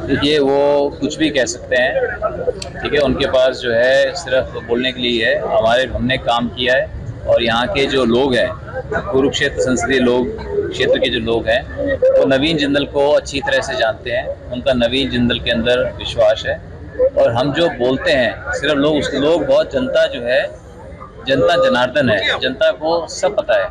देखिए वो कुछ भी कह सकते हैं, ठीक है। उनके पास जो है सिर्फ बोलने के लिए है। हमने काम किया है और यहाँ के जो लोग हैं, कुरुक्षेत्र संसदीय लोग क्षेत्र के जो लोग हैं, वो नवीन जिंदल को अच्छी तरह से जानते हैं। उनका नवीन जिंदल के अंदर विश्वास है और हम जो बोलते हैं सिर्फ लोग बहुत, जनता जो है, जनता जनार्दन है, जनता को सब पता है।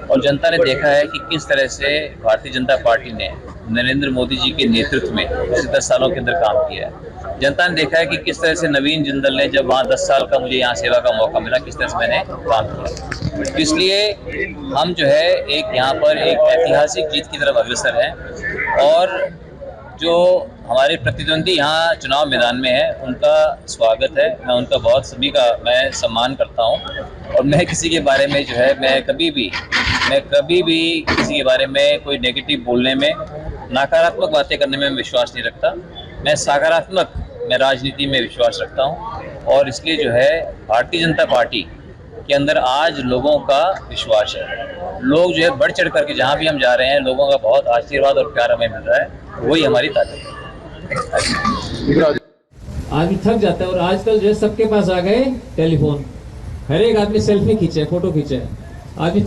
और जनता ने देखा है कि किस तरह से भारतीय जनता पार्टी ने नरेंद्र मोदी जी के नेतृत्व में पिछले 10 सालों के अंदर काम किया है। जनता ने देखा है कि किस तरह से नवीन जिंदल ने, जब वहाँ 10 साल का मुझे यहाँ सेवा का मौका मिला, किस तरह से मैंने काम किया। तो इसलिए हम जो है एक यहाँ पर एक ऐतिहासिक जीत की तरफ अग्रसर हैं और जो हमारे प्रतिद्वंदी यहाँ चुनाव मैदान में है उनका स्वागत है। मैं उनका बहुत सभी का मैं सम्मान करता हूँ और मैं किसी के बारे में जो है मैं कभी भी किसी के बारे में कोई नेगेटिव बोलने में, नकारात्मक बातें करने में विश्वास नहीं रखता। मैं सकारात्मक राजनीति में विश्वास रखता हूँ और इसलिए जो है भारतीय जनता पार्टी के अंदर आज लोगों का विश्वास है। लोग जो है बढ़ चढ़ करके जहाँ भी हम जा रहे हैं, लोगों का बहुत आशीर्वाद और प्यार हमें मिल रहा है, वही हमारी ताकत है। आदमी थक जाता है और आजकल जो है सबके पास आ गए टेलीफोन, हर एक आदमी सेल्फी खींचे, फोटो खींचे। आदमी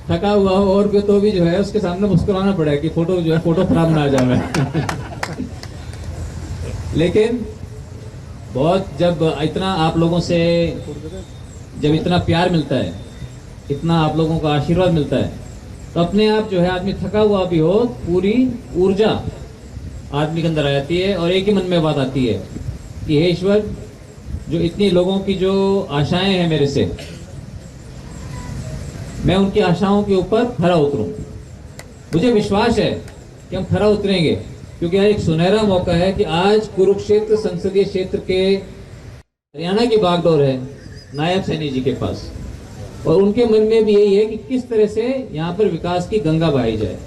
थका हुआ हो और तो भी जो है उसके सामने मुस्कुराना पड़ेगा कि फोटो जो है फोटो खराब ना आ जाए। लेकिन बहुत जब इतना आप लोगों से जब इतना प्यार मिलता है, इतना आप लोगों का आशीर्वाद मिलता है, तो अपने आप जो है आदमी थका हुआ भी हो, पूरी ऊर्जा आदमी के अंदर आ जाती है और एक ही मन में बात आती है कि हे ईश्वर, जो इतनी लोगों की जो आशाएं हैं मेरे से, मैं उनकी आशाओं के ऊपर खरा उतरूं। मुझे विश्वास है कि हम खरा उतरेंगे, क्योंकि यह एक सुनहरा मौका है कि आज कुरुक्षेत्र संसदीय क्षेत्र के हरियाणा की बागडोर है नायब सैनी जी के पास, और उनके मन में भी यही है कि किस तरह से यहाँ पर विकास की गंगा बहाई जाए।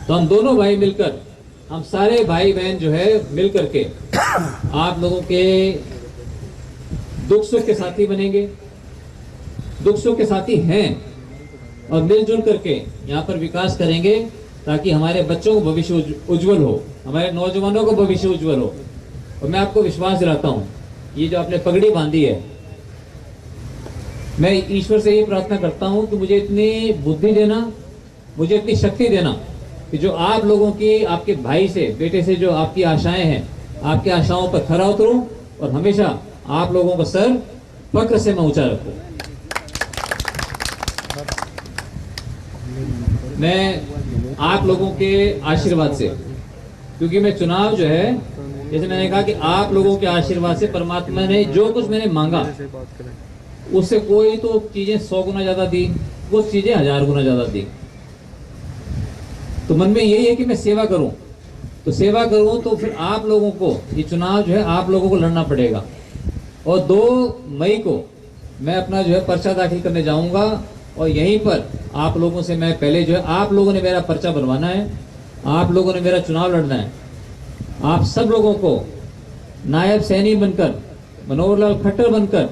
तो हम दोनों भाई मिलकर, हम सारे भाई बहन जो है मिल करके आप लोगों के दुख सुख के साथी बनेंगे, दुख सुख के साथी हैं, और मिलजुल करके यहाँ पर विकास करेंगे ताकि हमारे बच्चों को भविष्य उज्जवल हो, हमारे नौजवानों को भविष्य उज्जवल हो। और मैं आपको विश्वास दिलाता हूँ, ये जो आपने पगड़ी बांधी है, मैं ईश्वर से ये प्रार्थना करता हूँ कि मुझे इतनी बुद्धि देना, मुझे इतनी शक्ति देना कि जो आप लोगों की, आपके भाई से, बेटे से जो आपकी आशाएं हैं, आपकी आशाओं पर खरा उतरूं और हमेशा आप लोगों का सर फक्र से मैं ऊंचा रखूं। मैं आप लोगों के आशीर्वाद से, क्योंकि मैं चुनाव जो है, जैसे मैंने कहा कि आप लोगों के आशीर्वाद से परमात्मा ने जो कुछ मैंने मांगा उससे कोई तो चीजें 100 गुना ज्यादा दी, कुछ चीजें 1000 गुना ज्यादा दी। तो मन में यही है कि मैं सेवा करूं, तो सेवा करूं तो फिर आप लोगों को ये चुनाव जो है आप लोगों को लड़ना पड़ेगा। और 2 मई को मैं अपना जो है पर्चा दाखिल करने जाऊंगा और यहीं पर आप लोगों से मैं पहले जो है, आप लोगों ने मेरा पर्चा भरवाना है, आप लोगों ने मेरा चुनाव लड़ना है। आप सब लोगों को नायब सैनी बनकर, मनोहर लाल खट्टर बनकर,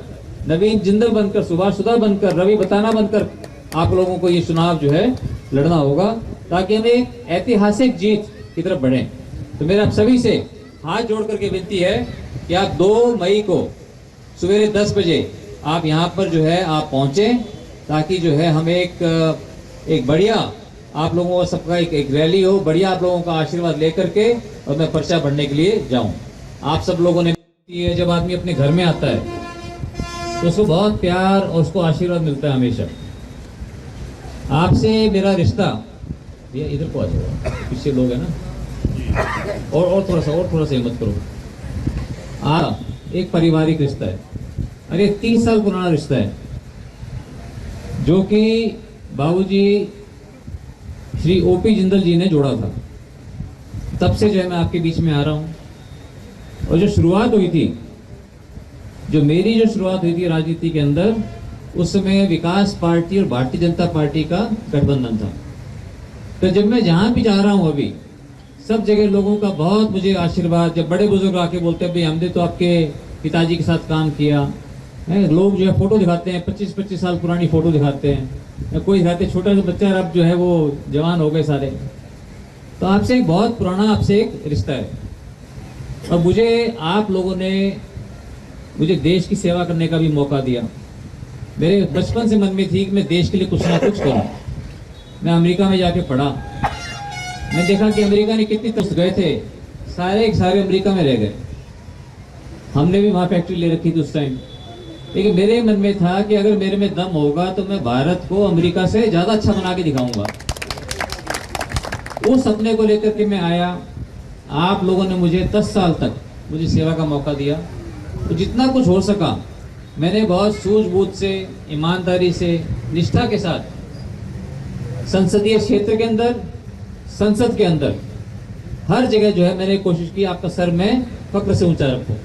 नवीन जिंदल बनकर, सुभाष सुधा बनकर, रवि बताना बनकर आप लोगों को ये चुनाव जो है लड़ना होगा, ताकि हम एक ऐतिहासिक जीत की तरफ बढ़ें। तो मेरा आप सभी से हाथ जोड़ करके विनती है कि आप 2 मई को सवेरे 10 बजे आप यहाँ पर जो है आप पहुँचे, ताकि जो है हम एक बढ़िया आप लोगों का सबका एक रैली हो, बढ़िया आप लोगों का आशीर्वाद लेकर के और मैं पर्चा भरने के लिए जाऊं। आप सब लोगों ने, जब आदमी अपने घर में आता है तो उसको बहुत प्यार और उसको आशीर्वाद मिलता है हमेशा। आपसे मेरा रिश्ता, ये इधर को आ जाओ, पीछे लोग है ना, और थोड़ा सा हिम्मत करो। एक पारिवारिक रिश्ता है, अरे 30 साल पुराना रिश्ता है, जो कि बाबूजी श्री ओपी जिंदल जी ने जोड़ा था। तब से जो है मैं आपके बीच में आ रहा हूँ। और जो शुरुआत हुई थी, जो मेरी जो शुरुआत हुई थी राजनीति के अंदर, उस समय विकास पार्टी और भारतीय जनता पार्टी का गठबंधन था। तो जब मैं जहाँ भी जा रहा हूँ अभी, सब जगह लोगों का बहुत मुझे आशीर्वाद, जब बड़े बुजुर्ग आके बोलते हैं भाई हमने तो आपके पिताजी के साथ काम किया है, लोग जो है फोटो दिखाते हैं, 25-25 साल पुरानी फोटो दिखाते हैं, कोई दिखाते छोटा सा बच्चा, अब जो है वो जवान हो गए सारे। तो आपसे एक बहुत पुराना आपसे एक रिश्ता है। और मुझे आप लोगों ने मुझे देश की सेवा करने का भी मौका दिया। मेरे बचपन से मन में थी कि मैं देश के लिए कुछ ना कुछ करूं। मैं अमेरिका में जाके पढ़ा, मैं देखा कि अमेरिका ने कितनी तरफ गए थे, सारे के सारे अमेरिका में रह गए। हमने भी वहाँ फैक्ट्री ले रखी थी उस टाइम, लेकिन मेरे मन में था कि अगर मेरे में दम होगा तो मैं भारत को अमेरिका से ज़्यादा अच्छा बना के दिखाऊंगा। उस सपने को लेकर के मैं आया। आप लोगों ने मुझे 10 साल तक मुझे सेवा का मौका दिया, तो जितना कुछ हो सका मैंने बहुत सूझबूझ से, ईमानदारी से, निष्ठा के साथ संसदीय क्षेत्र के अंदर, संसद के अंदर हर जगह जो है मैंने कोशिश की आपका सर मैं फक्र से ऊंचा रखूं।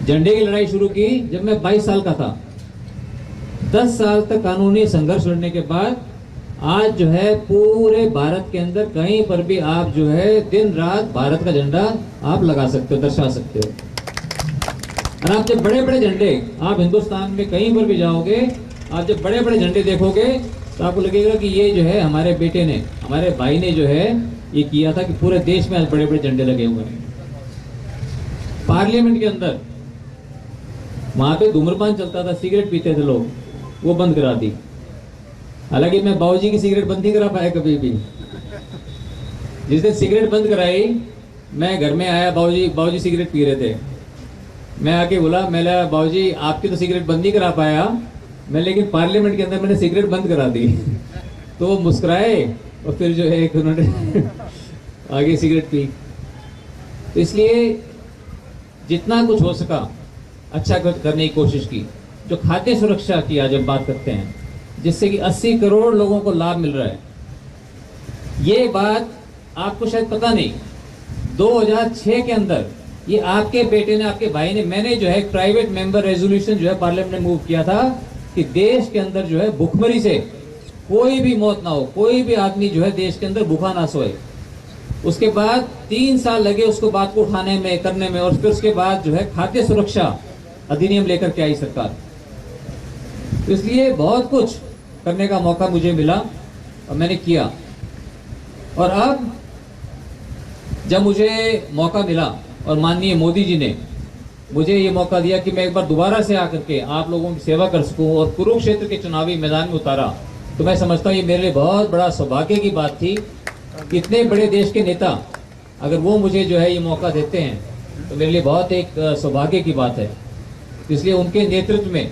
झंडे की लड़ाई शुरू की जब मैं 22 साल का था। 10 साल तक कानूनी संघर्ष लड़ने के बाद आज जो है पूरे भारत के अंदर कहीं पर भी आप जो है दिन रात भारत का झंडा आप लगा सकते हो, दर्शा सकते हो। और आप जब बड़े बड़े झंडे, आप हिंदुस्तान में कहीं पर भी जाओगे, आप जब बड़े बड़े झंडे देखोगे तो आपको लगेगा कि ये जो है हमारे बेटे ने, हमारे भाई ने जो है ये किया था कि पूरे देश में आज बड़े बड़े झंडे लगे हुए हैं। पार्लियामेंट के अंदर वहां पे धूम्रपान चलता था, सिगरेट पीते थे लोग, वो बंद करा दी। हालांकि मैं बाबूजी की सिगरेट बंद नहीं करा पाया कभी भी। जिस दिन सिगरेट बंद कराई, मैं घर में आया, बाबूजी सिगरेट पी रहे थे। मैं आके बोला, मैं बाबूजी आपकी तो सिगरेट बंद नहीं करा पाया मैं, लेकिन पार्लियामेंट के अंदर मैंने सिगरेट बंद करा दी। तो वो मुस्कुराए और फिर जो है उन्होंने आगे सिगरेट पी। तो इसलिए जितना कुछ हो सका अच्छा करने की कोशिश की। जो खाद्य सुरक्षा की आज हम बात करते हैं, जिससे कि 80 करोड़ लोगों को लाभ मिल रहा है, ये बात आपको शायद पता नहीं। 2006 के अंदर ये आपके बेटे ने, आपके भाई ने, मैंने जो है एक प्राइवेट मेंबर रेजोल्यूशन जो है पार्लियामेंट में मूव किया था कि देश के अंदर जो है भुखमरी से कोई भी मौत ना हो, कोई भी आदमी जो है देश के अंदर भूखा ना सोए। उसके बाद 3 साल लगे उसको बात को उठाने में, करने में, और फिर उसके बाद जो है खाद्य सुरक्षा अधिनियम लेकर के आई सरकार। तो इसलिए बहुत कुछ करने का मौका मुझे मिला और मैंने किया। और अब जब मुझे मौका मिला और माननीय मोदी जी ने मुझे ये मौका दिया कि मैं एक बार दोबारा से आकर के आप लोगों की सेवा कर सकूं और कुरुक्षेत्र के चुनावी मैदान में उतारा, तो मैं समझता हूँ ये मेरे लिए बहुत बड़ा सौभाग्य की बात थी। इतने बड़े देश के नेता अगर वो मुझे जो है ये मौका देते हैं तो मेरे लिए बहुत एक सौभाग्य की बात है। इसलिए उनके नेतृत्व में,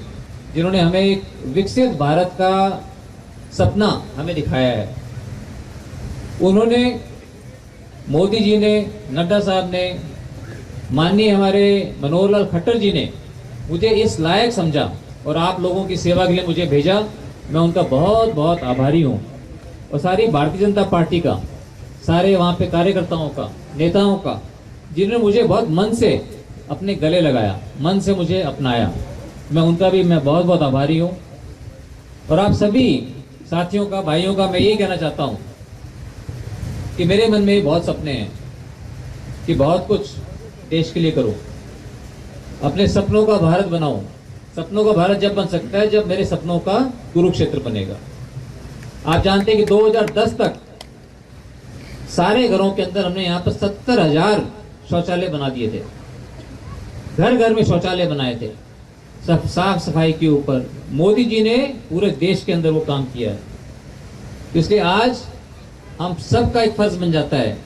जिन्होंने हमें एक विकसित भारत का सपना हमें दिखाया है, उन्होंने, मोदी जी ने, नड्डा साहब ने, माननीय हमारे मनोहर लाल खट्टर जी ने मुझे इस लायक समझा और आप लोगों की सेवा के लिए मुझे भेजा। मैं उनका बहुत बहुत आभारी हूँ। और सारी भारतीय जनता पार्टी का, सारे वहाँ पे कार्यकर्ताओं का, नेताओं का, जिन्होंने मुझे बहुत मन से अपने गले लगाया, मन से मुझे अपनाया, मैं उनका भी मैं बहुत बहुत आभारी हूँ। और आप सभी साथियों का, भाइयों का मैं यही कहना चाहता हूँ कि मेरे मन में बहुत सपने हैं कि बहुत कुछ देश के लिए करूँ, अपने सपनों का भारत बनाऊँ। सपनों का भारत जब बन सकता है जब मेरे सपनों का कुरुक्षेत्र बनेगा। आप जानते हैं कि 2010 तक सारे घरों के अंदर हमने यहाँ पर 70,000 शौचालय बना दिए थे। घर घर में शौचालय बनाए थे, सब साफ सफाई के ऊपर मोदी जी ने पूरे देश के अंदर वो काम किया है। इसलिए आज हम सब का एक फर्ज बन जाता है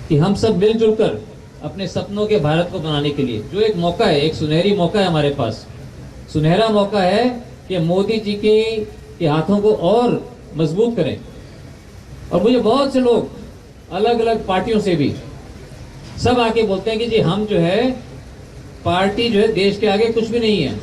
कि हम सब मिलजुल कर अपने सपनों के भारत को बनाने के लिए, जो एक मौका है, एक सुनहरी मौका है हमारे पास, सुनहरा मौका है कि मोदी जी के हाथों को और मजबूत करें। और मुझे बहुत से लोग अलग अलग पार्टियों से भी सब आके बोलते हैं कि जी हम जो है पार्टी जो है देश के आगे कुछ भी नहीं है,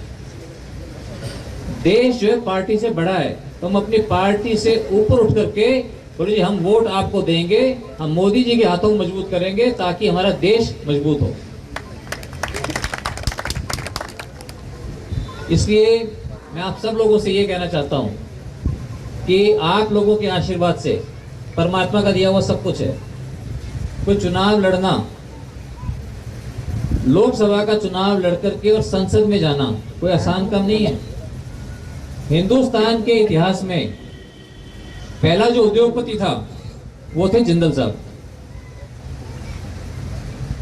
देश जो है पार्टी से बड़ा है, तो हम अपनी पार्टी से ऊपर उठ करके बोले जी हम वोट आपको देंगे, हम मोदी जी के हाथों को मजबूत करेंगे ताकि हमारा देश मजबूत हो। इसलिए मैं आप सब लोगों से ये कहना चाहता हूं कि आप लोगों के आशीर्वाद से परमात्मा का दिया हुआ सब कुछ है। कोई चुनाव लड़ना, लोकसभा का चुनाव लड़कर के और संसद में जाना कोई आसान काम नहीं है। हिंदुस्तान के इतिहास में पहला जो उद्योगपति था वो थे जिंदल साहब।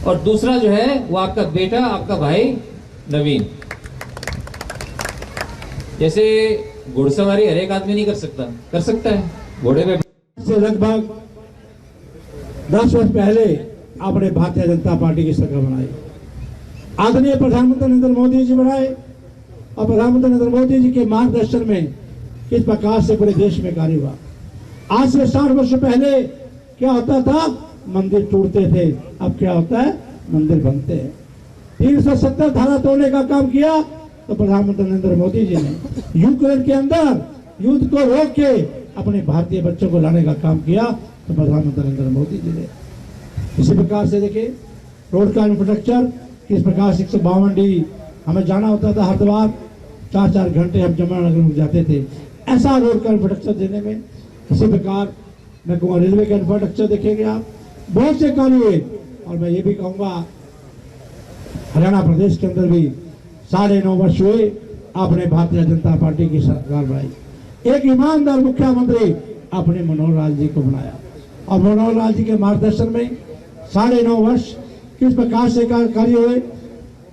और दूसरा जो है वो आपका बेटा, आपका भाई नवीन। जैसे घुड़सवारी हर एक आदमी नहीं कर सकता, कर सकता है घोड़े पे से लगभग 10 वर्ष पहले आपने भारतीय जनता पार्टी की सरकार बनाई। आदरणीय प्रधानमंत्री नरेंद्र मोदी जी बनाए और प्रधानमंत्री नरेंद्र मोदी जी के मार्गदर्शन में किस प्रकार से पूरे देश में कार्य हुआ। आज से 60 वर्ष पहले क्या होता था, मंदिर टूटते थे, अब क्या होता है, मंदिर बनते हैं। 370 धारा तोड़ने का काम किया तो प्रधानमंत्री नरेंद्र मोदी जी ने यूक्रेन के अंदर युद्ध को रोक के अपने भारतीय बच्चों को लाने का काम किया तो प्रधानमंत्री नरेंद्र मोदी जी ने। इसी प्रकार से देखिए रोड का इंफ्रास्ट्रक्चर किस प्रकार से 152 हमें जाना होता था हरिद्वार, 4-4 घंटे हम जमुनानगर में जाते थे, ऐसा रोड का इंफ्रास्ट्रक्चर देने में। इसी प्रकार मैं कहूँगा रेलवे का इंफ्रास्ट्रक्चर देखेंगे आप, बहुत से कार्य हुए। और मैं ये भी कहूँगा हरियाणा प्रदेश के अंदर भी 9.5 वर्ष हुए आपने भारतीय जनता पार्टी की सरकार बनाई। एक ईमानदार मुख्यमंत्री आपने मनोहर लाल जी को बनाया और मनोहर लाल जी के मार्गदर्शन में 9.5 वर्ष किस प्रकार से कार्य हुए।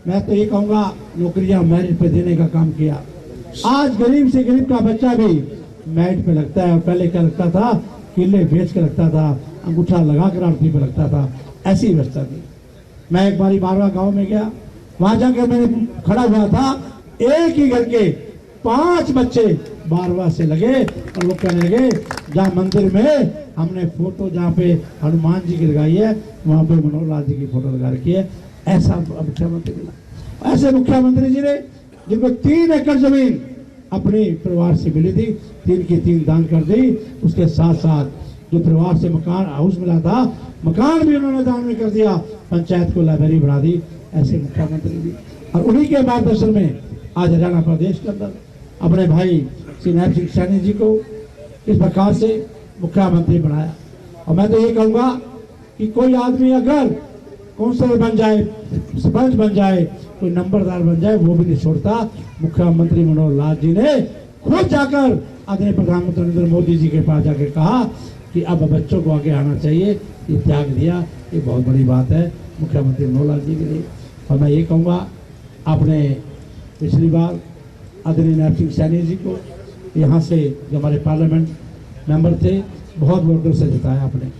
मैं तो ये कहूँगा नौकरियां मेरिट पे देने का काम किया। आज गरीब से गरीब का बच्चा भी मेरिट पे लगता है। और पहले क्या लगता था, किले बेच के लगता था, अंगूठा लगा कर आरती पे लगता था, ऐसी व्यवस्था थी। मैं एक बारी बारवा गांव में गया, वहां जाकर मैंने खड़ा हुआ था, एक ही घर के 5 बच्चे 12वां से लगे और वो कहने लगे जहाँ मंदिर में हमने फोटो जहाँ पे हनुमान जी की लगाई है वहाँ पे मनोहर लाल जी की फोटो लगा रखी है। ऐसा मुख्यमंत्री मिला। ऐसे मुख्यमंत्री जी ने जिनको 3 एकड़ जमीन अपने परिवार से मिली थी, 3 की 3 दान कर दी। उसके साथ साथ जो परिवार से मकान हाउस मिला था, मकान भी उन्होंने दान में कर दिया, पंचायत को लाइब्रेरी बढ़ा दी। ऐसे मुख्यमंत्री भी, और उन्हीं के मार्गदर्शन में आज हरियाणा प्रदेश के अंदर अपने भाई श्री नायब सिंह सैनी जी को इस प्रकार से मुख्यमंत्री बनाया। और मैं तो ये कहूँगा कि कोई आदमी अगर काउंसलर बन जाए, सरपंच बन जाए, कोई नंबरदार बन जाए, वो भी नहीं छोड़ता। मुख्यमंत्री मनोहर लाल जी ने खुद जाकर आदरणीय प्रधानमंत्री नरेंद्र मोदी जी के पास जाकर कहा कि अब बच्चों को आगे आना चाहिए। ये त्याग दिया, ये बहुत बड़ी बात है मुख्यमंत्री मनोहर लाल जी के लिए। और मैं ये कहूँगा आपने पिछली बार आदरणीय नायब सिंह सैनी जी को यहाँ से जो हमारे पार्लियामेंट मेंबर थे, बहुत वोटों से जिताया आपने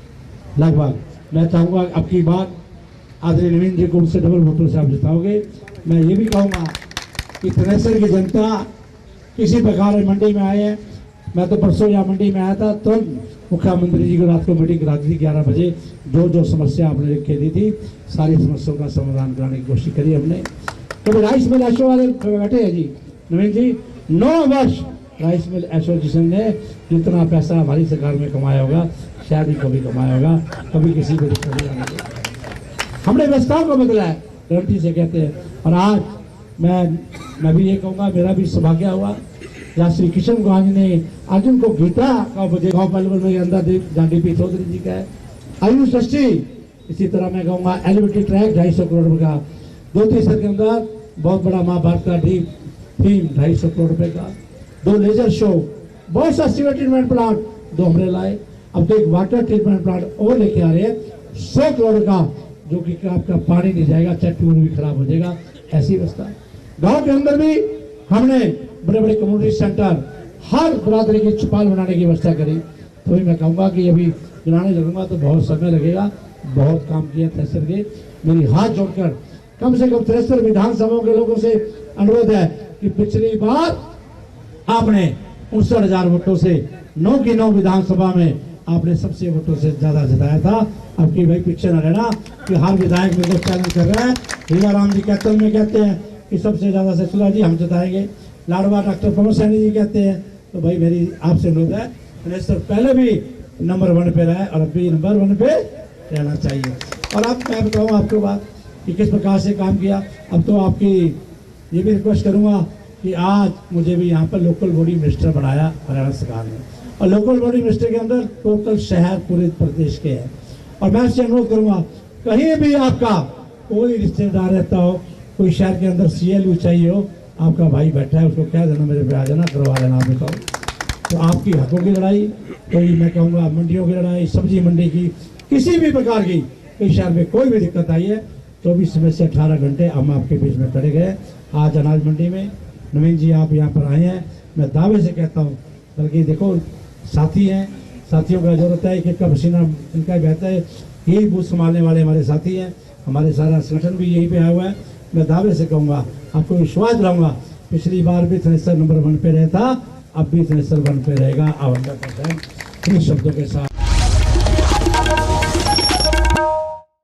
लगभग। मैं चाहूँगा अब की बार आदरणीय नवीन जी को उनसे डबल वोटों से आप जिताओगे। मैं ये भी कहूँगा कि थनेसर की जनता किसी प्रकार मंडी में आए हैं। मैं तो परसों यहाँ मंडी में आया था, तुरंत मुख्यमंत्री जी को रात को मीटिंग करा दी थी 11 बजे। जो समस्या आपने लिख के दी थी, सारी समस्याओं का समाधान कराने की कोशिश करी हमने। तो राइस मिल एसो वाले बैठे हैं जी, नवीन जी, 9 वर्ष राइस मिल एसोसिएशन ने जितना पैसा हमारी सरकार में कमाया होगा, शायद ही कभी कमाया होगा, कभी किसी को दिक्कत नहीं आएगी। हमने व्यवस्थाओं को बदला है, गारंटी से कहते हैं। और आज मैं भी ये कहूँगा, मेरा भी सौभाग्य हुआ जहाँ श्री कृष्ण गोहानी ने अर्जुन को गीता का उपदेश गाँव पार्लियामेंट में अंदर डीपी चौधरी जी का है। आयुष षष्ठी, इसी तरह मैं कहूँगा एलिवेटेड ट्रैक 250 करोड़ रुपए का, 2-3 के अंदर बहुत बड़ा महाभारत का डीप थीम 250 करोड़ रुपए का, 2 लेजर शो, बहुत सा सीवर ट्रीटमेंट प्लांट 2 हमने लाए। अब तो एक वाटर ट्रीटमेंट प्लांट और लेके आ रहे हैं 100 करोड़ का, जो कि आपका पानी नहीं जाएगा, चाहे ट्यूब भी खराब हो जाएगा, ऐसी व्यवस्था। गांव के अंदर भी हमने बड़े बड़े कम्युनिटी सेंटर, हर बरादरी की चौपाल बनाने की व्यवस्था करी। तो मैं कहूँगा कि अभी बनाने लगूंगा तो बहुत समय लगेगा, बहुत काम किया तहसील के। मेरी हाथ जोड़कर कम से कम 63 विधानसभाओं के लोगों से अनुरोध है कि पिछली बार आपने 59,000 वोटों से 9 की 9 विधानसभा में आपने सबसे वोटों से ज्यादा जिताया था। अब की भाई पीछे न रहना कि हर विधायक मेरे को चैलेंज कर रहा है। हीरा राम जी कैथल में कहते हैं कि सबसे ज्यादा से सुधा जी हम जिताएंगे, लाडवा डॉक्टर पवन सैनी जी कहते हैं। तो भाई मेरी आपसे अनुरोध है, पहले भी नंबर 1 पे रहा है और अब भी नंबर 1 पे रहना चाहिए। और अब मैं बताऊँ आपको बात कि किस प्रकार से काम किया। अब तो आपकी ये भी रिक्वेस्ट करूँगा कि आज मुझे भी यहाँ पर लोकल बॉडी मिनिस्टर बनाया हरियाणा सरकार ने, और लोकल बॉडी मिनिस्टर के अंदर टोटल शहर पूरे प्रदेश के हैं। और मैं आपसे अनुरोध करूँगा, कहीं भी आपका कोई रिश्तेदार रहता हो, कोई शहर के अंदर CLU चाहिए हो, आपका भाई बैठा है, उसको कह देना मेरे पे आ जाना, करवा लेना। आप बताओ, तो आपकी हकों की लड़ाई, कोई मैं कहूँगा मंडियों की लड़ाई, सब्जी मंडी की, किसी भी प्रकार की, कोई शहर में कोई भी दिक्कत आई है, 24 में से 18 घंटे हम आपके बीच में खड़े गए। आज अनाज मंडी में नवीन जी आप यहाँ पर आए हैं, मैं दावे से कहता हूँ, बल्कि देखो साथी हैं, साथियों का जरूरत है, एक का पसीना इनका ही बहता है। यही बूथ संभालने वाले हमारे साथी हैं, हमारे सारा संगठन भी यहीं पे आया हुआ है। मैं दावे से कहूँगा, आपको विश्वास दिलाऊंगा, पिछली बार भी थनेसर नंबर 1 पे रहता, अब भी थनेसर 1 पे रहेगा। आवंदा करता है इन शब्दों के साथ।